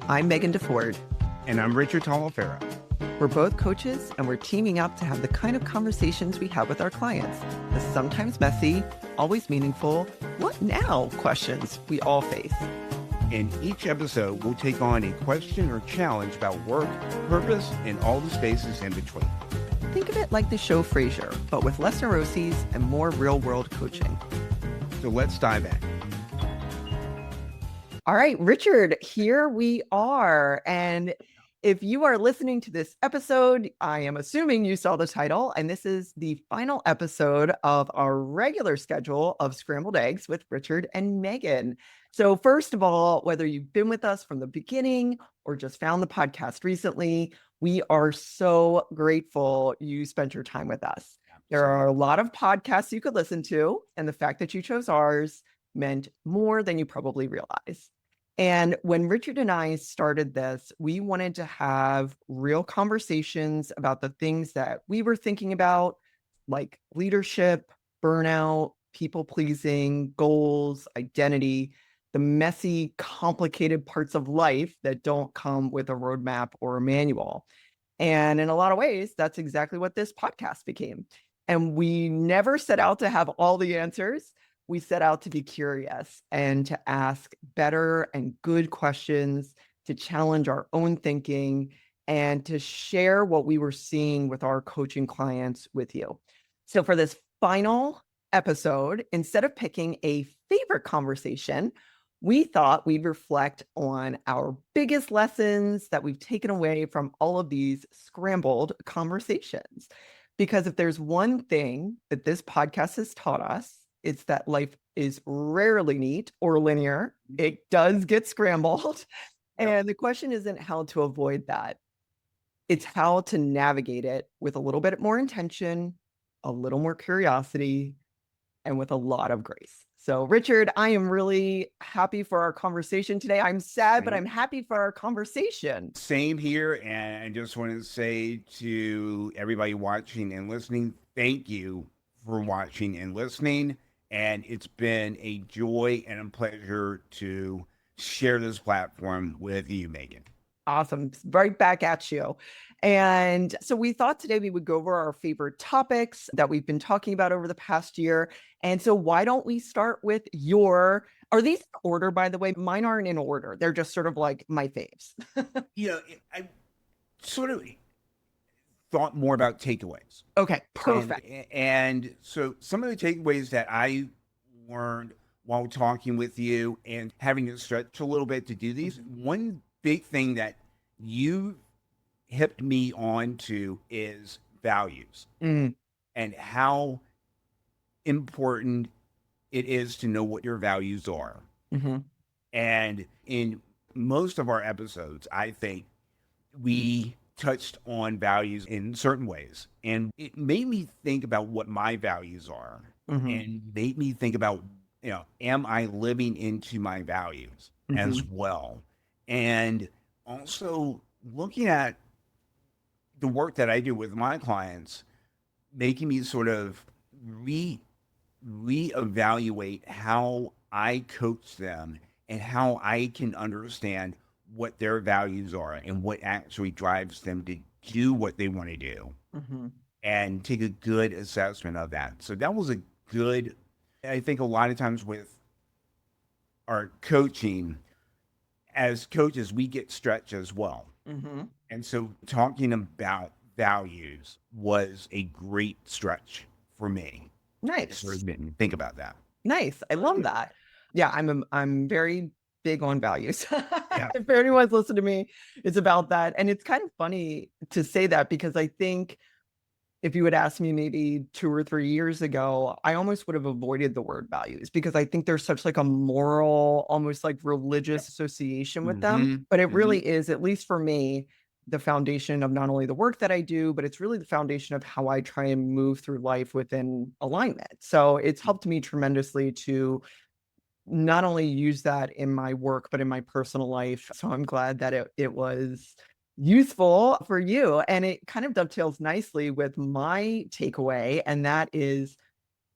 I'm Megan DeFord. And I'm Richard Talafera. We're both coaches, and we're teaming up to have the kind of conversations we have with our clients. The sometimes messy, always meaningful, what now questions we all face. In each episode, we'll take on a question or challenge about work, purpose, and all the spaces in between. Think of it like the show Frasier, but with less neuroses and more real-world coaching. So let's dive in. All right, Richard, here we are. And if you are listening to this episode, I am assuming you saw the title, and this is the final episode of our regular schedule of Scrambled Eggs with Richard and Megan. So first of all, whether you've been with us from the beginning or just found the podcast recently, we are so grateful you spent your time with us. There are a lot of podcasts you could listen to, and the fact that you chose ours meant more than you probably realize. And when Richard and I started this, we wanted to have real conversations about the things that we were thinking about, like leadership, burnout, people pleasing, goals, identity, the messy, complicated parts of life that don't come with a roadmap or a manual. And in a lot of ways, that's exactly what this podcast became. And we never set out to have all the answers. We set out to be curious and to ask better and good questions, to challenge our own thinking, and to share what we were seeing with our coaching clients with you. So for this final episode, instead of picking a favorite conversation, we thought we'd reflect on our biggest lessons that we've taken away from all of these scrambled conversations. Because if there's one thing that this podcast has taught us, it's that life is rarely neat or linear. It does get scrambled. And the question isn't how to avoid that. It's how to navigate it with a little bit more intention, a little more curiosity, and with a lot of grace. So, Richard, I am really happy for our conversation today. I'm sad, but I'm happy for our conversation. Same here. And I just want to say to everybody watching and listening, thank you for watching and listening. And it's been a joy and a pleasure to share this platform with you, Megan. Awesome. Right back at you. And so we thought today we would go over our favorite topics that we've been talking about over the past year. And so why don't we start with are these in order, by the way? Mine aren't in order. They're just sort of like my faves. I sort of thought more about takeaways. Okay, perfect. And so some of the takeaways that I learned while talking with you and having to stretch a little bit to do these, one big thing that you hipped me on to is values and how important it is to know what your values are. Mm-hmm. And in most of our episodes, I think we touched on values in certain ways, and it made me think about what my values are and made me think about, am I living into my values as well? And also looking at the work that I do with my clients, making me sort of reevaluate how I coach them and how I can understand what their values are and what actually drives them to do what they want to do and take a good assessment of that. So that was I think a lot of times with our coaching, as coaches, we get stretched as well. And so talking about values was a great stretch for me. Nice. Sort of think about that. Nice. I love that. Yeah, I'm very big on values. If anyone's listened to me, it's about that. And it's kind of funny to say that because I think if you had asked me maybe 2 or 3 years ago, I almost would have avoided the word values because I think there's such like a moral, almost like religious association with them. But it really is, at least for me, the foundation of not only the work that I do, but it's really the foundation of how I try and move through life within alignment. So it's helped me tremendously to not only use that in my work, but in my personal life. So I'm glad that it was useful for you. And it kind of dovetails nicely with my takeaway. And that is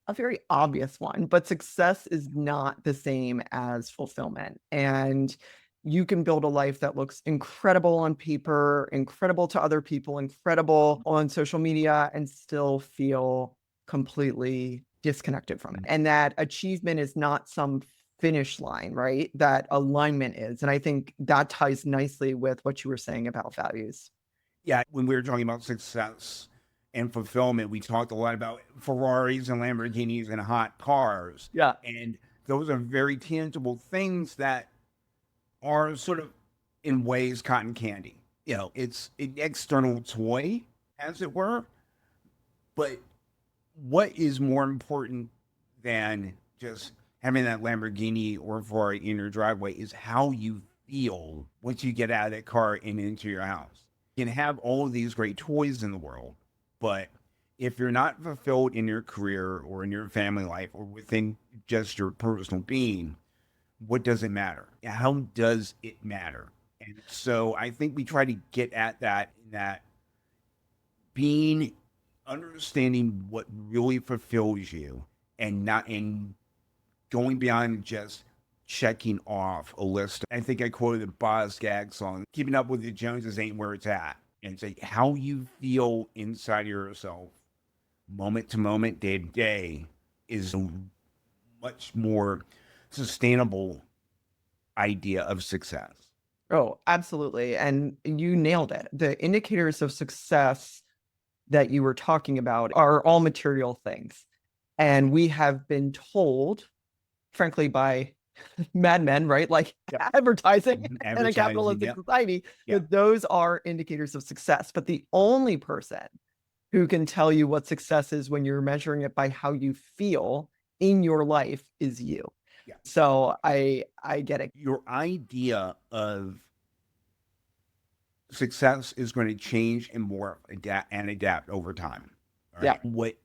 a very obvious one, but success is not the same as fulfillment. And you can build a life that looks incredible on paper, incredible to other people, incredible on social media, and still feel completely disconnected from it. And that achievement is not some finish line, right? That alignment is. And I think that ties nicely with what you were saying about values. Yeah, when we were talking about success and fulfillment, we talked a lot about Ferraris and Lamborghinis and hot cars. Yeah. And those are very tangible things that are sort of, in ways, cotton candy. You know, it's an external toy, as it were. But what is more important than just having that Lamborghini or Ferrari in your driveway is how you feel once you get out of that car and into your house. You can have all of these great toys in the world, but if you're not fulfilled in your career or in your family life or within just your personal being, what does it matter? How does it matter? And so I think we try to get at that being, understanding what really fulfills you, and not in going beyond just checking off a list. I think I quoted the Boz Gag song, "Keeping Up with the Joneses ain't where it's at." And say how you feel inside of yourself, moment to moment, day to day, is a much more sustainable idea of success. Oh, absolutely. And you nailed it. The indicators of success that you were talking about are all material things. And we have been told, frankly, by madmen, right? Like Yep. advertising in a Advertising, capitalistic yep. society, Yeah. that those are indicators of success. But the only person who can tell you what success is when you're measuring it by how you feel in your life is you. Yeah. So I get it. Your idea of success is going to change and morph, adapt over time. All Yeah. right. What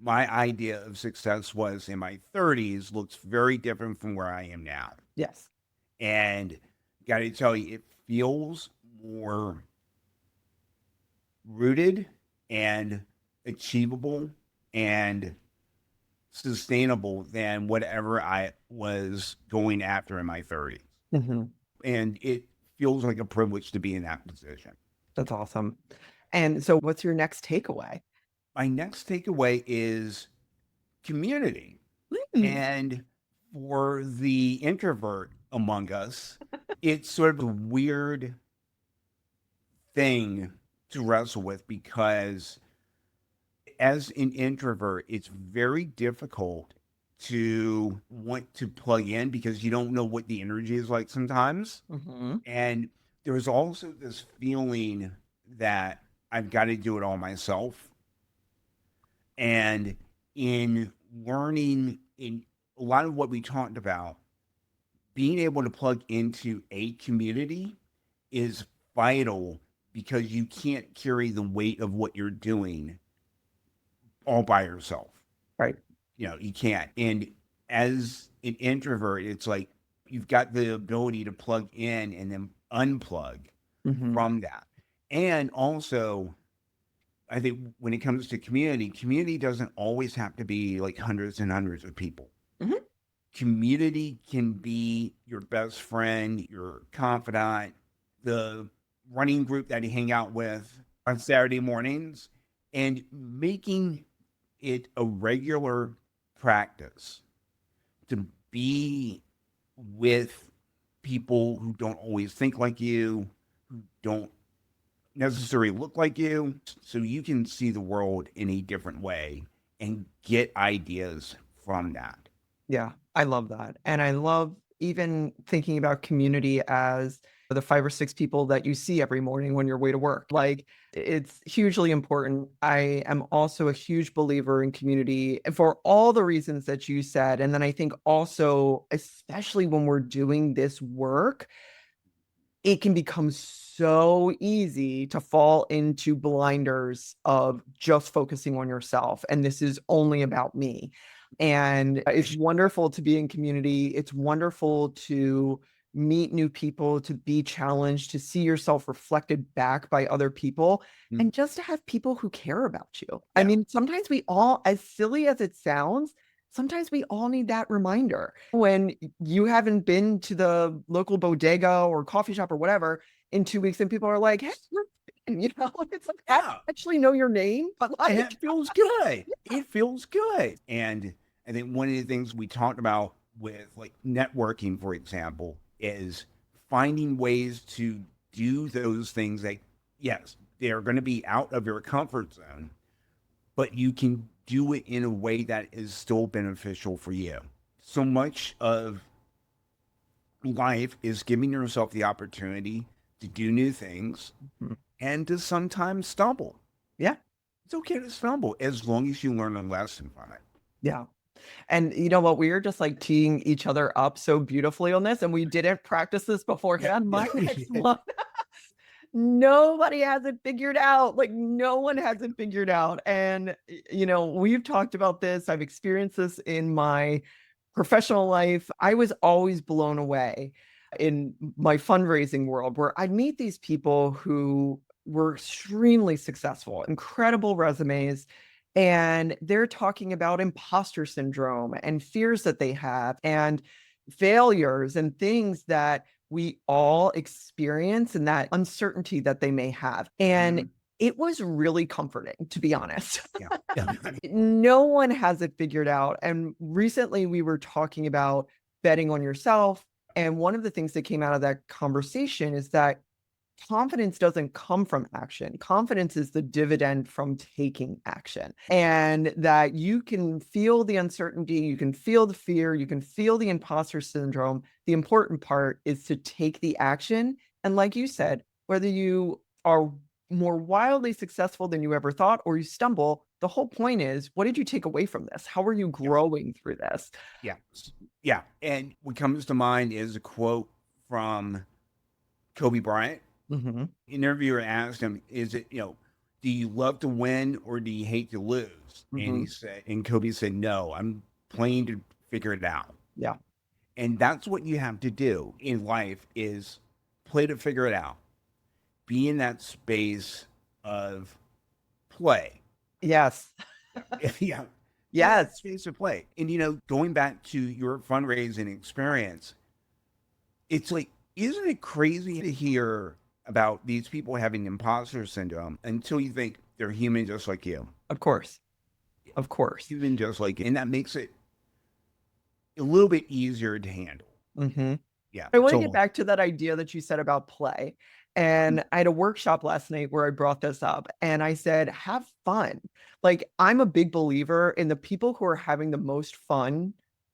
my idea of success was in my 30s looks very different from where I am now. Yes. And got to tell you, it feels more rooted and achievable and sustainable than whatever I was going after in my 30s. Mm-hmm. And it feels like a privilege to be in that position. That's awesome. And so what's your next takeaway? My next takeaway is community. Mm. And for the introvert among us, it's sort of a weird thing to wrestle with because as an introvert, it's very difficult to want to plug in because you don't know what the energy is like sometimes. Mm-hmm. And there's also this feeling that I've got to do it all myself. And in learning in a lot of what we talked about, being able to plug into a community is vital because you can't carry the weight of what you're doing all by yourself. Right. You know, you can't. And as an introvert, it's like you've got the ability to plug in and then unplug Mm-hmm. from that. And also, I think when it comes to community, community doesn't always have to be like hundreds and hundreds of people. Mm-hmm. Community can be your best friend, your confidant, the running group that you hang out with on Saturday mornings, and making it a regular practice to be with people who don't always think like you, who don't necessarily look like you, so you can see the world in a different way and get ideas from that. Yeah, I love that. And I love even thinking about community as the 5 or 6 people that you see every morning when you're way to work. Like it's hugely important. I am also a huge believer in community for all the reasons that you said. And then I think also, especially when we're doing this work, it can become so easy to fall into blinders of just focusing on yourself. And this is only about me. And it's wonderful to be in community. It's wonderful to meet new people, to be challenged, to see yourself reflected back by other people, Mm. and just to have people who care about you. I Yeah. mean, sometimes we all, as silly as it sounds, Sometimes we all need that reminder when you haven't been to the local bodega or coffee shop or whatever in 2 weeks, and people are like, "Hey, it's like, I Yeah. actually know your name, but And like, it feels good. It feels good. And I think one of the things we talked about with like networking, for example, is finding ways to do those things that, yes, they're going to be out of your comfort zone, but you can do it in a way that is still beneficial for you. So much of life is giving yourself the opportunity to do new things Mhm. and to sometimes stumble. Yeah, It's okay to stumble as long as you learn a lesson from it. yeah." And you know what? We were just like teeing each other up so beautifully on this, and we didn't practice this Yeah. beforehand. My next one, nobody has it figured out. Like, no one has it figured out. And, we've talked about this. I've experienced this in my professional life. I was always blown away in my fundraising world where I'd meet these people who were extremely successful, incredible resumes, and they're talking about imposter syndrome and fears that they have and failures and things that we all experience and that uncertainty that they may have. And Mhm. it was really comforting, to be honest. Yeah. Yeah. No one has it figured out. And recently we were talking about betting on yourself. And one of the things that came out of that conversation is that confidence doesn't come from action. Confidence is the dividend from taking action. And that you can feel the uncertainty, you can feel the fear, you can feel the imposter syndrome. The important part is to take the action. And like you said, whether you are more wildly successful than you ever thought or you stumble, the whole point is, what did you take away from this? How are you Yeah. growing through this? Yeah. Yeah. And what comes to mind is a quote from Kobe Bryant. Mm-hmm. Interviewer asked him, "Is it, do you love to win or do you hate to lose?" And Mm-hmm. and Kobe said, "No, I'm playing to figure it out." Yeah. And that's what you have to do in life is play to figure it out. Be in that space of play. Yes. Yeah. Yeah. Be in that Yes. space of play. And, going back to your fundraising experience, it's like, isn't it crazy to hear about these people having imposter syndrome until you think they're human just like you? Of course. Of course. Human just like you. And that makes it a little bit easier to handle. Mm-hmm. Yeah. I want to get So, back to that idea that you said about play. And I had a workshop last night where I brought this up and I said, have fun. Like, I'm a big believer in the people who are having the most fun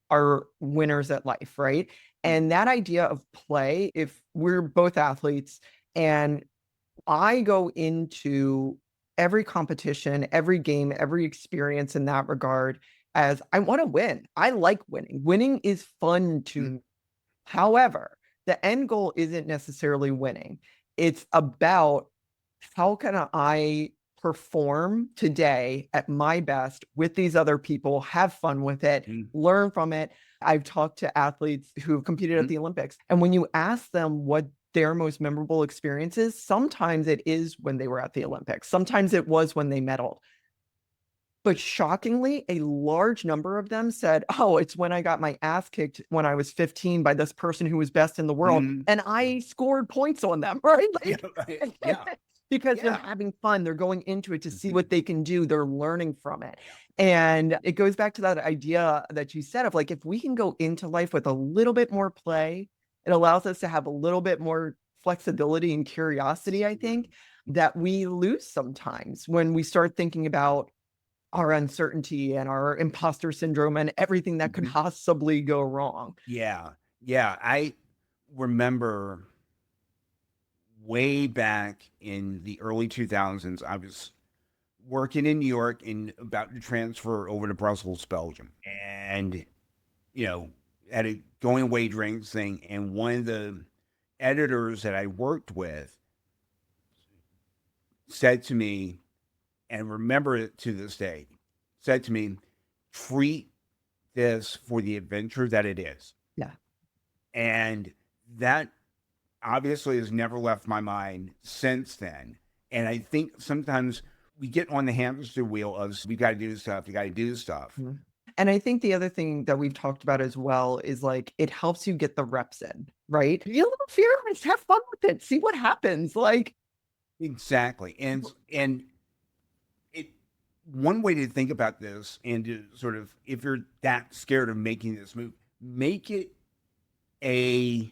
are winners at life, right? And that idea of play, if we're both athletes and I go into every competition, every game, every experience in that regard as I want to win. I like winning. Winning is fun to me. However, the end goal isn't necessarily winning. It's about how can I perform today at my best with these other people, have fun with it, mm, learn from it. I've talked to athletes who've competed at mm, the Olympics, and when you ask them what their most memorable experience is, sometimes it is when they were at the Olympics, sometimes it was when they medaled. But shockingly, a large number of them said, "Oh, it's when I got my ass kicked when I was 15 by this person who was best in the world. mm, And I scored points on them," right? yeah, Like, right. Yeah. because they're Yeah. having fun. They're going into it to see Mhm. what they can do. They're learning from it. Yeah. And it goes back to that idea that you said of like, if we can go into life with a little bit more play, it allows us to have a little bit more flexibility and curiosity, I think, that we lose sometimes when we start thinking about our uncertainty and our imposter syndrome and everything that could Mhm. possibly go wrong. Yeah. Yeah. I remember way back in the early 2000s, I was working in New York and about to transfer over to Brussels, Belgium. And, at a going away drinks thing. And one of the editors that I worked with said to me, and remember it to this day, said to me, treat this for the adventure that it is. Yeah. And that obviously has never left my mind since then. And I think sometimes we get on the hamster wheel of we got to do stuff, we got to do stuff. Mhm. And I think the other thing that we've talked about as well is like it helps you get the reps in, right? Be a little fearless, have fun with it, see what happens. Like, Exactly. And it one way to think about this and to sort of if you're that scared of making this move, make it a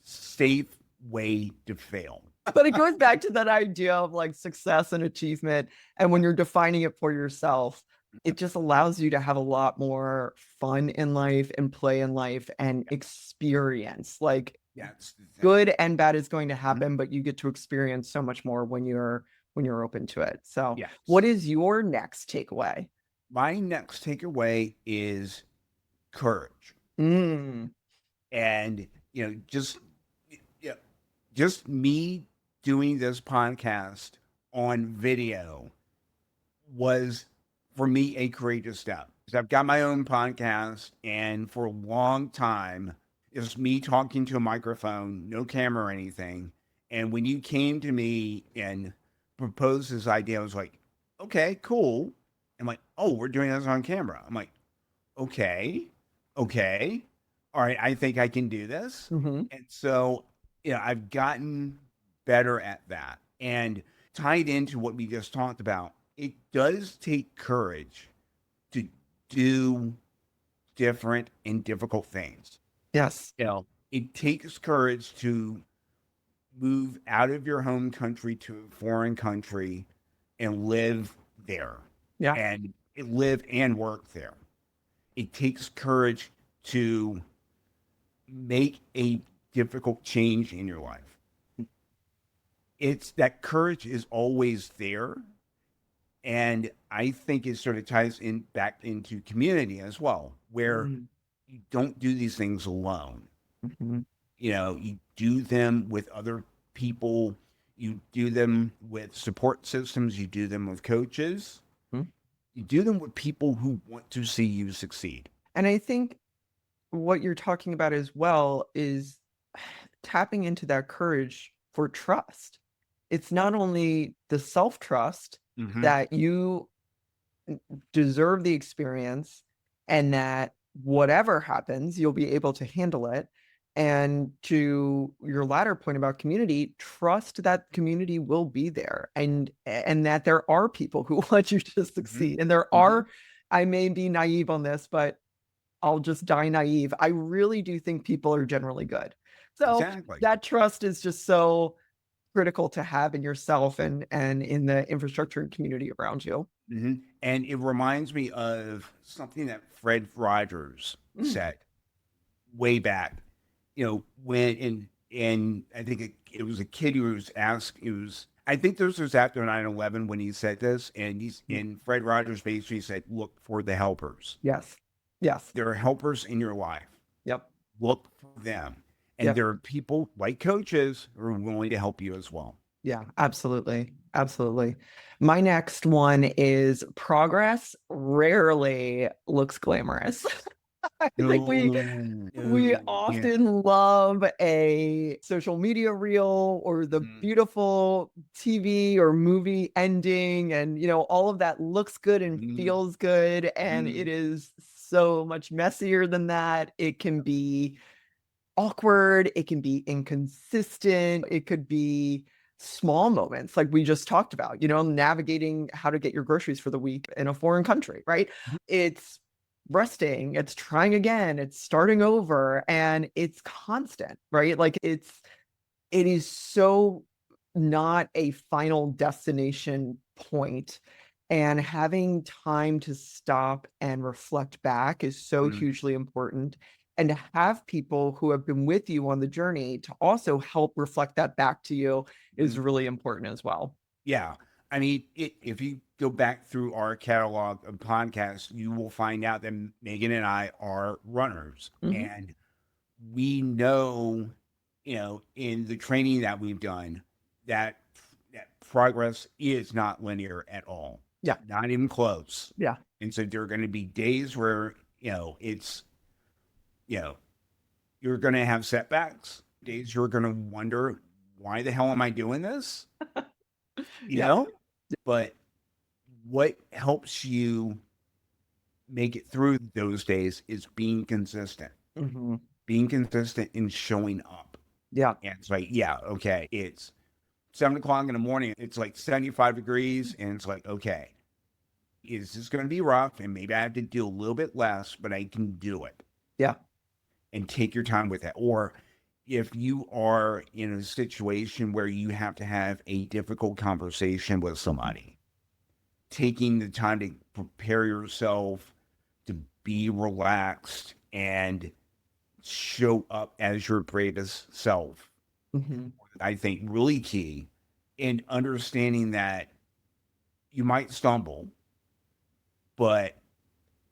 safe way to fail. but it goes back to that idea of like success and achievement. And when you're defining it for yourself, it just allows you to have a lot more fun in life and play in life and experience. Like That's the thing. good and bad is going to Mhm. happen, but you get to experience so much more when you're open to it. So, what Yes. is your next takeaway? My next takeaway is courage. Mm, And just yeah, just me doing this podcast on video was for me a courageous step. 'Cause I've got my own podcast, and for a long time, it was me talking to a microphone, no camera or anything. And when you came to me and proposed this idea, I was like, okay, cool. I'm like, oh, we're doing this on camera. I'm like, okay, okay, all right, I think I can do this. hmm And so, I've gotten better at that. And tied into what we just talked about, it does take courage to do different and difficult things. Yes. It takes courage to move out of your home country to a foreign country and live there Yeah. and live and work there. It takes courage to make a difficult change in your life. It's that courage is always there. And I think it sort of ties in back into community as well, where Mm-hmm. you don't do these things alone. Mm-hmm. You do them with other people, you do them with support systems, you do them with coaches, you do them with people who want to see you succeed. And I think what you're talking about as well is tapping into that courage for trust. It's not only the self trust Mm-hmm. that you deserve the experience and that whatever happens, you'll be able to handle it. And to your latter point about community, trust that community will be there and that there are people who want you to Mm-hmm. succeed. And there Mm-hmm. are, I may be naive on this, but I'll just die naive. I really do think people are generally good. So Exactly. that trust is just so critical to have in yourself and in the infrastructure and community around you. Mm-hmm. And it reminds me of something that Fred Rogers Mm, said way back. When and I think it was a kid who was asked. It was I think this was after 9/11 when he said this, and mm. Fred Rogers basically said, "Look for the helpers. Yes. Yes. There are helpers in your life. Yep. Look for them, and Yep. there are people like coaches who are willing to help you as well." Yeah, absolutely. Absolutely. My next one is progress rarely looks glamorous. I think No, we no, yeah. often love a social media reel or the Mm, beautiful TV or movie ending and all of that looks good and mm, feels good and it mm, is so much messier than that. It can be awkward, it can be inconsistent, it could be small moments like we just talked about, navigating how to get your groceries for the week in a foreign country, right? It's resting, it's trying again, it's starting over, and it's constant, right? Like it is so not a final destination point. And having time to stop and reflect back is so mm, hugely important. And to have people who have been with you on the journey to also help reflect that back to you is mm. really important as well. Yeah. I mean, if you go back through our catalog of podcasts, you will find out that Megan and I are runners. Mhm. And we know, in the training that we've done, that progress is not linear at all, Yeah. not even close. Yeah. And so there are going to be days where, you know, you're going to have setbacks, days you're going to wonder, why the hell am I doing this? You Yeah. know? But what helps you make it through those days is being consistent. Mm-hmm. Being consistent in showing up. Yeah. And it's like, yeah, okay, it's 7 o'clock in the morning. It's like 75 degrees. And it's like, okay, is this going to be rough? And maybe I have to do a little bit less, but I can do it. Yeah. And take your time with it. Or if you are in a situation where you have to have a difficult conversation with somebody, taking the time to prepare yourself to be relaxed and show up as your greatest self, Mm-hmm. I think really key in understanding that you might stumble, but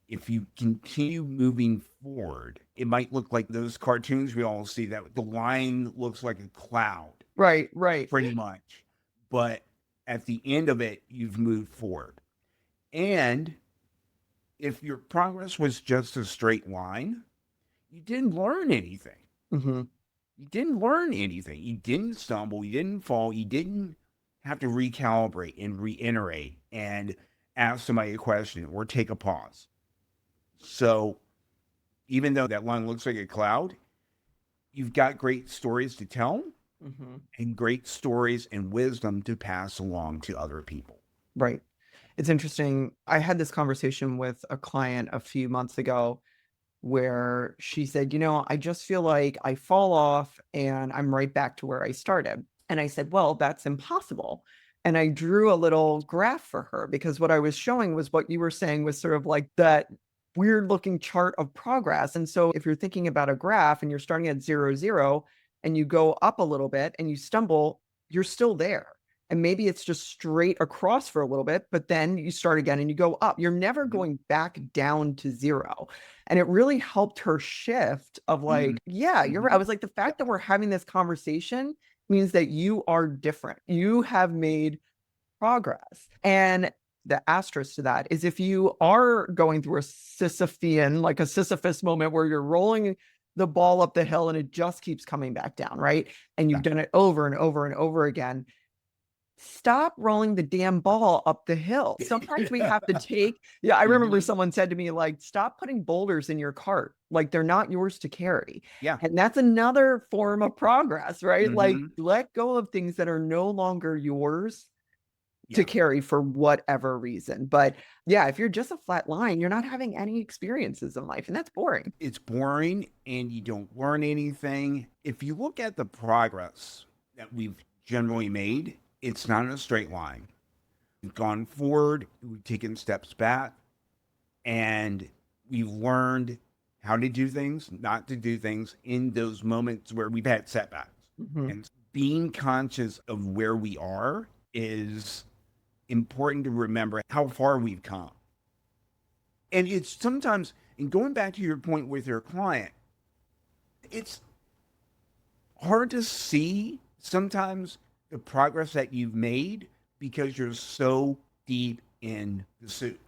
if you continue moving forward, it might look like those cartoons we all see that the line looks like a cloud, Right. Right. pretty much. But at the end of it, you've moved forward. And if your progress was just a straight line, you didn't learn anything. Mm-hmm. You didn't learn anything. You didn't stumble. You didn't fall. You didn't have to recalibrate and reiterate and ask somebody a question or take a pause. So even though that line looks like a cloud, you've got great stories to tell Mm-hmm. and great stories and wisdom to pass along to other people. Right. It's interesting. I had this conversation with a client a few months ago where she said, I just feel like I fall off and I'm right back to where I started. And I said, well, that's impossible. And I drew a little graph for her because what I was showing was what you were saying was sort of like that weird looking chart of progress. And so if you're thinking about a graph and you're starting at 0, 0, and you go up a little bit and you stumble, you're still there. And maybe it's just straight across for a little bit, but then you start again and you go up. You're never going back down to 0. And it really helped her shift of like, yeah, you're right. I was like, the fact that we're having this conversation means that you are different. You have made progress. And the asterisk to that is if you are going through a Sisyphean, like a Sisyphus moment where you're rolling the ball up the hill and it just keeps coming back down, right? And you've done it over and over and over again. Stop rolling the damn ball up the hill. Sometimes we have to take, I remember someone said to me, like, stop putting boulders in your cart. Like they're not yours to carry. Yeah. And that's another form of progress, right? Like Mhm. let go of things that are no longer yours to Yeah. carry for whatever reason. But yeah, if you're just a flat line, you're not having any experiences in life, and that's boring. It's boring and you don't learn anything. If you look at the progress that we've generally made, it's not in a straight line. We've gone forward, we've taken steps back, and we've learned how to do things, not to do things in those moments where we've had setbacks. Mhm. And being conscious of where we are is important to remember how far we've come. And it's sometimes, and going back to your point with your client, it's hard to see sometimes the progress that you've made because you're so deep in the soup.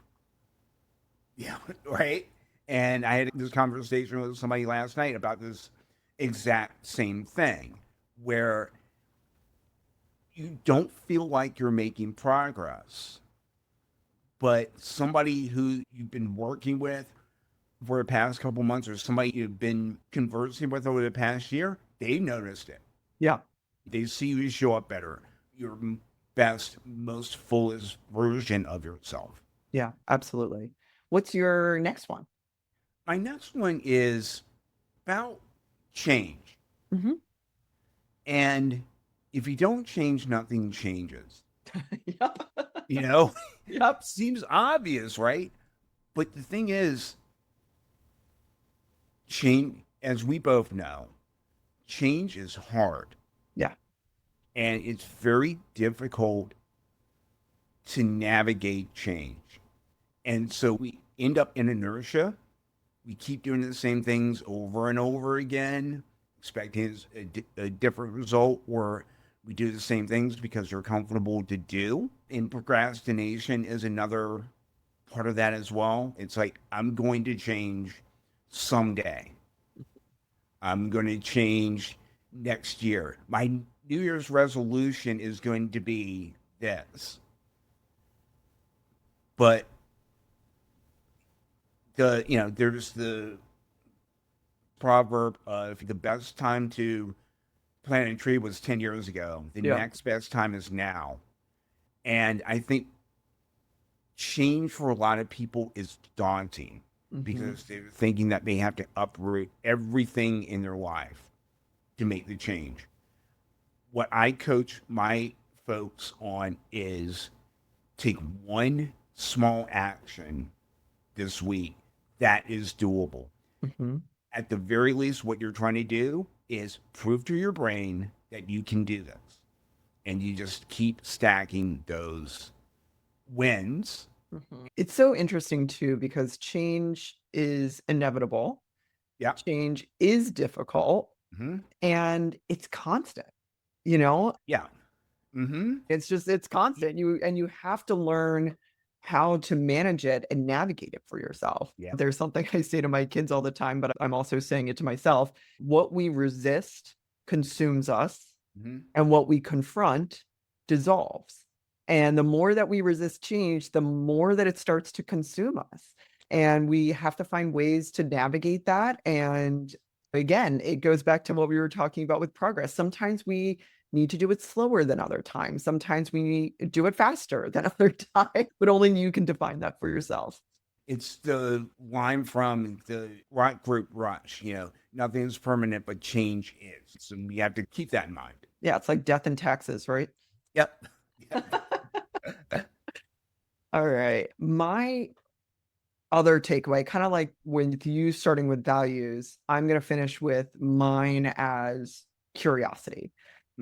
Yeah, right. And I had this conversation with somebody last night about this exact same thing where you don't feel like you're making progress, but somebody who you've been working with for the past couple months or somebody you've been conversing with over the past year, they noticed it. Yeah. They see you show up better, your best, most fullest version of yourself. Yeah, absolutely. What's your next one? My next one is about change. Mm-hmm. And if you don't change, nothing changes. Yep. You know, Yep. seems obvious, right? But the thing is, change, as we both know, change is hard. Yeah. And it's very difficult to navigate change. And so we end up in inertia. We keep doing the same things over and over again, expecting a different result, or we do the same things because they're comfortable to do. And procrastination is another part of that as well. It's like, I'm going to change someday. I'm going to change next year. My New Year's resolution is going to be this. But there's the proverb of the best time to plant a tree was 10 years ago. The Yeah. next best time is now. And I think change for a lot of people is daunting because they're thinking that they have to uproot everything in their life to make the change. What I coach my folks on is take one small action this week that is doable. Mm-hmm. At the very least, what you're trying to do is prove to your brain that you can do this. And you just keep stacking those wins. It's so interesting too, because change is inevitable. Yeah. Change is difficult Mm-hmm. and it's constant, you know? Yeah. Mm-hmm. It's constant. You have to learn how to manage it and navigate it for yourself. Yeah. There's something I say to my kids all the time, but I'm also saying it to myself. What we resist consumes us, Mm-hmm. and what we confront dissolves. And the more that we resist change, the more that it starts to consume us. And we have to find ways to navigate that. And again, it goes back to what we were talking about with progress. Sometimes we need to do it slower than other times. Sometimes we do it faster than other times, but only you can define that for yourself. It's the line from the rock group Rush, nothing is permanent, but change is. So we have to keep that in mind. Yeah, it's like death and taxes, right? Yep. All right. My other takeaway, kind of like with you starting with values, I'm going to finish with mine as curiosity,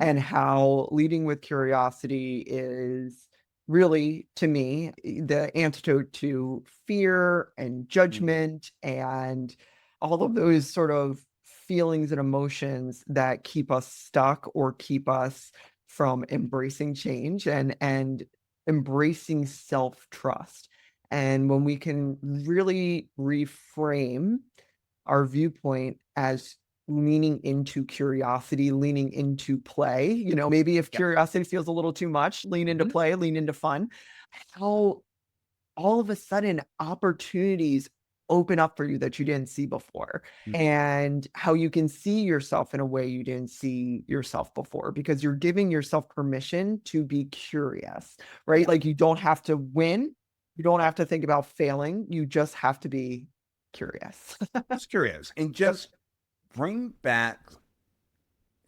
and how leading with curiosity is really, to me, the antidote to fear and judgment and all of those sort of feelings and emotions that keep us stuck or keep us from embracing change and embracing self-trust. And when we can really reframe our viewpoint as leaning into curiosity, leaning into play, maybe if Yep. curiosity feels a little too much, lean into Mhm. play, lean into fun, how all of a sudden opportunities open up for you that you didn't see before, and how you can see yourself in a way you didn't see yourself before, because you're giving yourself permission to be curious, right? Yep. Like you don't have to win. You don't have to think about failing. You just have to be curious. Just curious and Yep. just bring back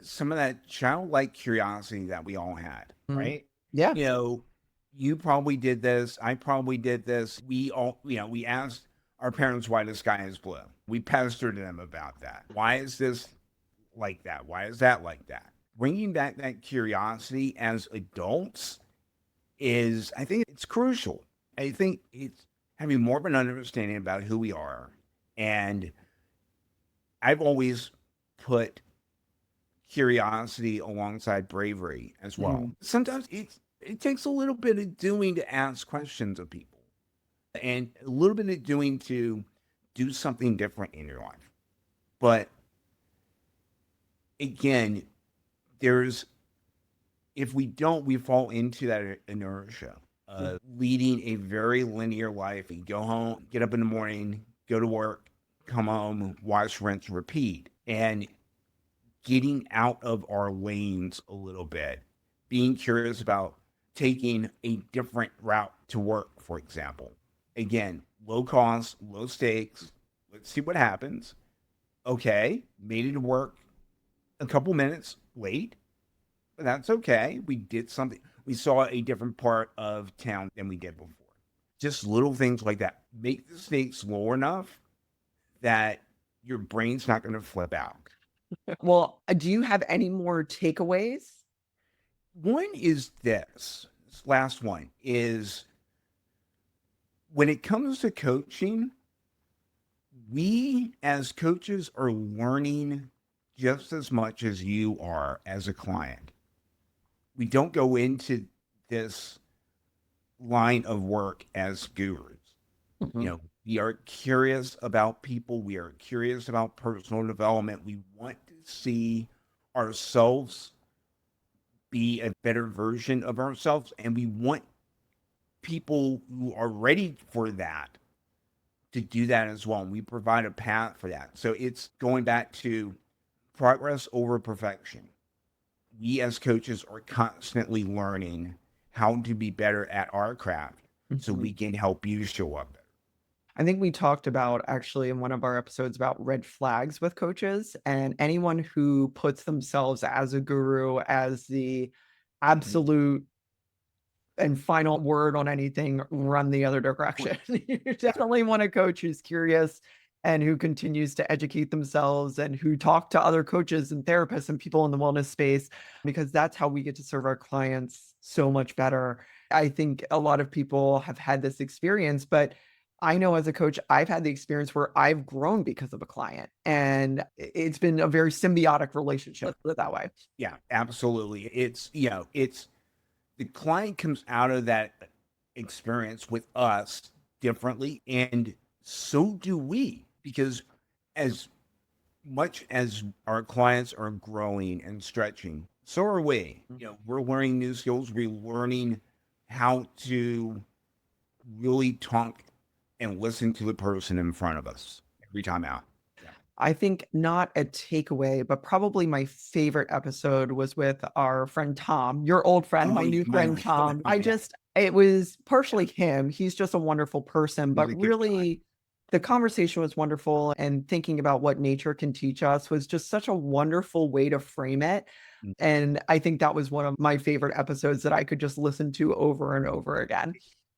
some of that childlike curiosity that we all had, Mm. right? Yeah. You know, you probably did this. I probably did this. We all, we asked our parents why the sky is blue. We pestered them about that. Why is this like that? Why is that like that? Bringing back that curiosity as adults is, I think it's crucial. I think it's having more of an understanding about who we are. And I've always put curiosity alongside bravery as well. Mm. Sometimes it takes a little bit of doing to ask questions of people and a little bit of doing to do something different in your life. But again, there's if we don't, we fall into that inertia of leading a very linear life. You go home, get up in the morning, go to work, come home, wash, rinse, repeat. And getting out of our lanes a little bit, being curious about taking a different route to work, for example. Again, low cost, low stakes. Let's see what happens. Okay, made it to work a couple minutes late, but that's okay. We did something. We saw a different part of town than we did before. Just little things like that. Make the stakes low enough that your brain's not going to flip out. Well, do you have any more takeaways? One is this last one is when it comes to coaching, we as coaches are learning just as much as you are as a client. We don't go into this line of work as gurus. Mhm. We are curious about people, we are curious about personal development. We want to see ourselves be a better version of ourselves, and we want people who are ready for that to do that as well. And we provide a path for that. So it's going back to progress over perfection. We as coaches are constantly learning how to be better at our craft so Mhm. we can help you show up better. I think we talked about actually in one of our episodes about red flags with coaches, and anyone who puts themselves as a guru, as the Mhm. absolute and final word on anything, run the other Point. direction. You Yeah. definitely want a coach who's curious and who continues to educate themselves and who talk to other coaches and therapists and people in the wellness space, because that's how we get to serve our clients so much better. I think a lot of people have had this experience, but I know as a coach, I've had the experience where I've grown because of a client, and it's been a very symbiotic relationship, let's put it that way. Yeah, absolutely. It's the client comes out of that experience with us differently, and so do we, because as much as our clients are growing and stretching, so are we. We're learning new skills. We're learning how to really talk and listen to the person in front of us every time out. Yeah. I think not a takeaway, but probably my favorite episode was with our friend Tom, your old friend, Oh, my new my, friend Tom. yeah, It was yeah. partially him. He's just a wonderful person, He's but a good guy. really the conversation was wonderful. And thinking about what nature can teach us was just such a wonderful way to frame it. Mm. And I think that was one of my favorite episodes that I could just listen to over and over again.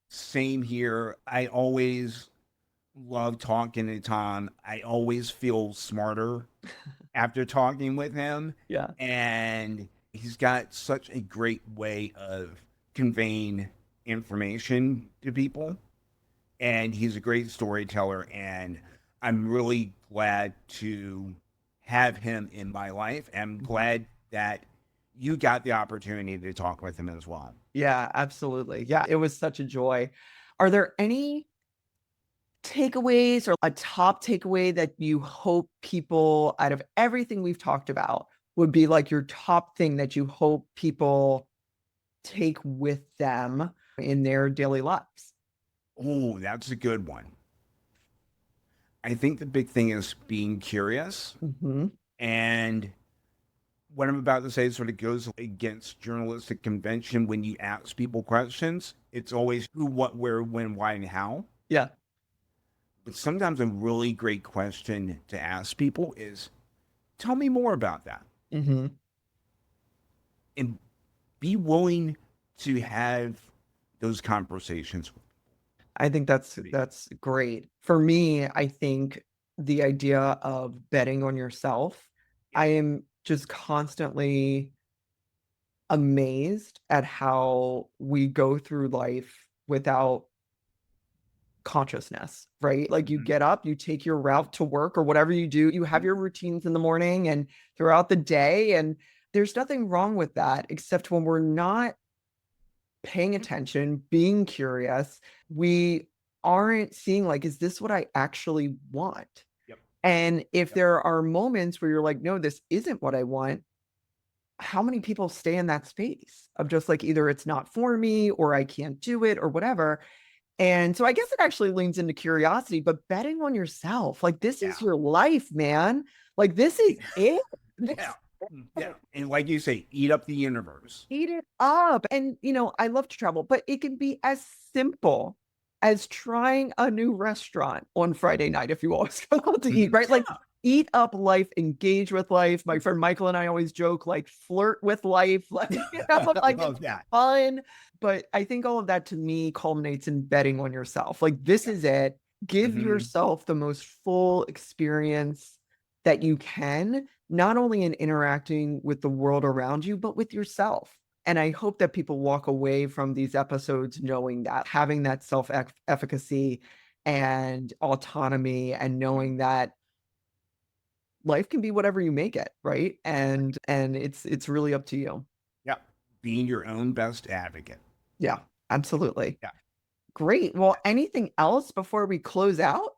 Same here. I always love talking to Tom. I always feel smarter after talking with him. Yeah. And he's got such a great way of conveying information to people. And he's a great storyteller. And I'm really glad to have him in my life. I'm glad that you got the opportunity to talk with him as well. Yeah, absolutely. Yeah, it was such a joy. Are there any takeaways or a top takeaway that you hope people, out of everything we've talked about, would be like your top thing that you hope people take with them in their daily lives? Oh, that's a good one. I think the big thing is being curious. Hmm. And what I'm about to say sort of goes against journalistic convention. When you ask people questions, it's always who, what, where, when, why, and how. Yeah. But sometimes a really great question to ask people is, tell me more about that. Hmm. And be willing to have those conversations. I think that's great. For me, I think the idea of betting on yourself, Yeah. I am just constantly amazed at how we go through life without consciousness, right? Like you Mhm. get up, you take your route to work or whatever you do, you have your routines in the morning and throughout the day. And there's nothing wrong with that, except when we're not paying attention, being curious, we aren't seeing, like, is this what I actually want? Yep. And if Yep. there are moments where you're like, no, this isn't what I want, how many people stay in that space of just like either it's not for me or I can't do it or whatever? And so I guess it actually leans into curiosity, but betting on yourself, like this Yeah. is your life, man. Like this is it. This Yeah. is Yeah. it. And like you say, eat up the universe. Eat it up. And I love to travel, but it can be as simple as trying a new restaurant on Friday night if you always go out to eat, Mhm. right? Like Yeah. eat up life, engage with life. My friend Michael and I always joke, like flirt with life, like I like it's love that. fun. But I think all of that to me culminates in betting on yourself. Like this Yeah. is it. Give Hmm. yourself the most full experience that you can, not only in interacting with the world around you, but with yourself. And I hope that people walk away from these episodes knowing that, having that self efficacy and autonomy, and knowing that life can be whatever you make it, right? And it's really up to you. Yeah. Being your own best advocate. Yeah, absolutely. Yeah. Great. Well, anything else before we close out?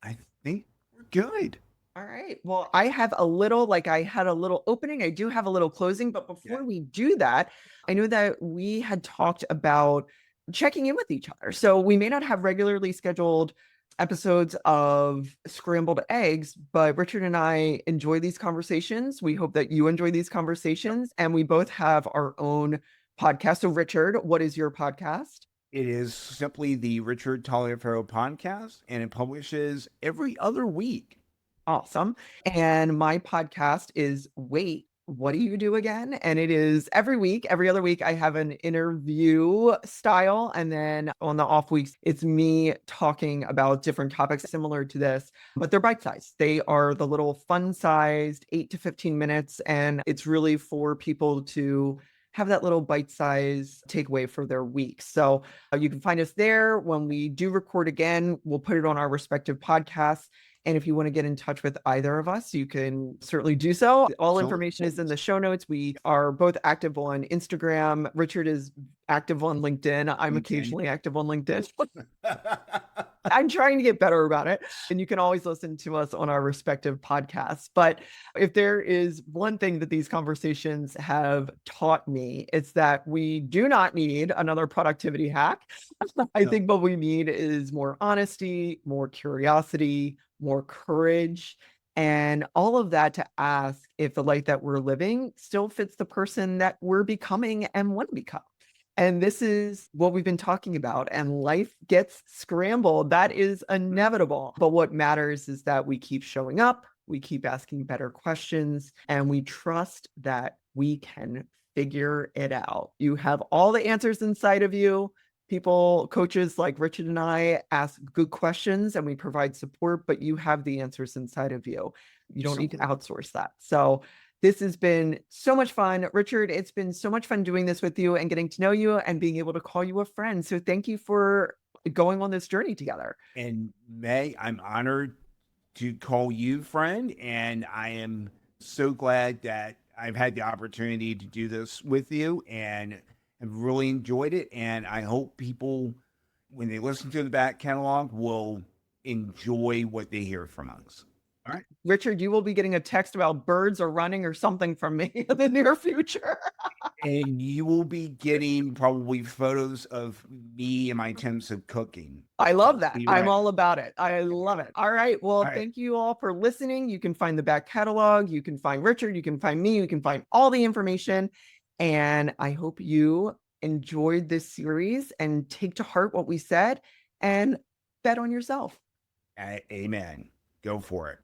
I think we're good. All right. Well, I have a little, like I had a little opening. I do have a little closing, but Yeah. before we do that, I know that we had talked about checking in with each other. So we may not have regularly scheduled episodes of Scrambled Eggs, but Richard and I enjoy these conversations. We hope that you enjoy these conversations, and we both have our own podcast. So, Richard, what is your podcast? It is simply the Richard Taliaferro podcast, and it publishes every other week. Awesome. And my podcast is Wait, What Do You Do Again? And it is every week, every other week, I have an interview style. And then on the off weeks, it's me talking about different topics similar to this, but they're bite sized. They are the little fun sized 8 to 15 minutes. And it's really for people to have that little bite size takeaway for their week. So you can find us there. When we do record again, we'll put it on our respective podcasts. And if you want to get in touch with either of us, you can certainly do so. All information is in the show notes. We are both active on Instagram. Richard is active on LinkedIn. I'm occasionally active on LinkedIn. I'm trying to get better about it. And you can always listen to us on our respective podcasts. But if there is one thing that these conversations have taught me, it's that we do not need another productivity hack. I think what we need is more honesty, more curiosity, more courage, and all of that to ask if the life that we're living still fits the person that we're becoming and want to become. And this is what we've been talking about. And life gets scrambled. That is inevitable. But what matters is that we keep showing up, we keep asking better questions, and we trust that we can figure it out. You have all the answers inside of you. People, coaches like Richard and I ask good questions and we provide support, but you have the answers inside of you. You don't need to outsource that. So this has been so much fun. Richard, it's been so much fun doing this with you and getting to know you and being able to call you a friend. So thank you for going on this journey together. And May, I'm honored to call you friend, and I am so glad that I've had the opportunity to do this with you and have really enjoyed it. And I hope people, when they listen to the back catalog, will enjoy what they hear from us. All right. Richard, you will be getting a text about birds or running or something from me in the near future. And you will be getting probably photos of me and my attempts of cooking. I love that. I'm all about it. I love it. All right. Well, right. Thank you all for listening. You can find the back catalog. You can find Richard. You can find me. You can find all the information. And I hope you enjoyed this series and take to heart what we said and bet on yourself. Amen. Go for it.